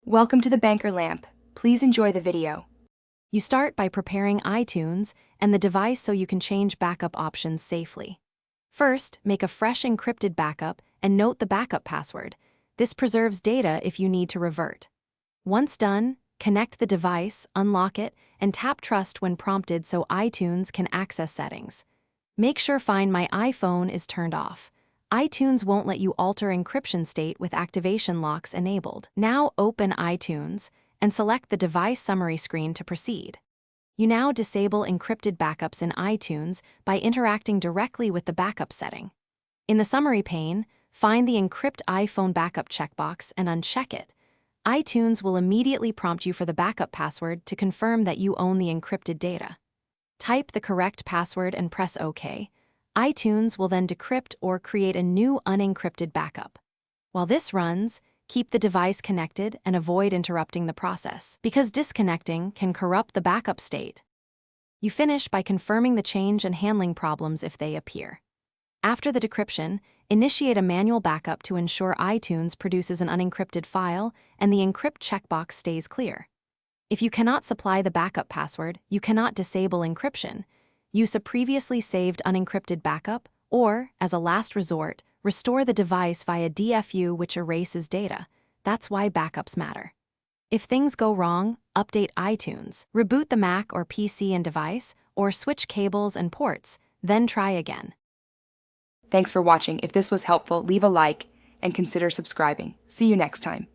Welcome to the Banker Lamp. Please enjoy the video. You start by preparing iTunes and the device so you can change backup options safely. First, make a fresh encrypted backup and note the backup password. This preserves data if you need to revert. Once done, connect the device, unlock it, and tap Trust when prompted so iTunes can access settings. Make sure Find My iPhone is turned off. iTunes won't let you alter encryption state with activation locks enabled. Now open iTunes and select the device summary screen to proceed. You now disable encrypted backups in iTunes by interacting directly with the backup setting. In the summary pane, find the Encrypt iPhone Backup checkbox and uncheck it. iTunes will immediately prompt you for the backup password to confirm that you own the encrypted data. Type the correct password and press OK. iTunes will then decrypt or create a new unencrypted backup. While this runs, keep the device connected and avoid interrupting the process, because disconnecting can corrupt the backup state. You finish by confirming the change and handling problems if they appear. After the decryption, initiate a manual backup to ensure iTunes produces an unencrypted file and the encrypt checkbox stays clear. If you cannot supply the backup password, you cannot disable encryption. Use a previously saved unencrypted backup, or, as a last resort, restore the device via DFU, which erases data. That's why backups matter. If things go wrong, update iTunes, reboot the Mac or PC and device, or switch cables and ports, then try again. Thanks for watching. If this was helpful, leave a like and consider subscribing. See you next time.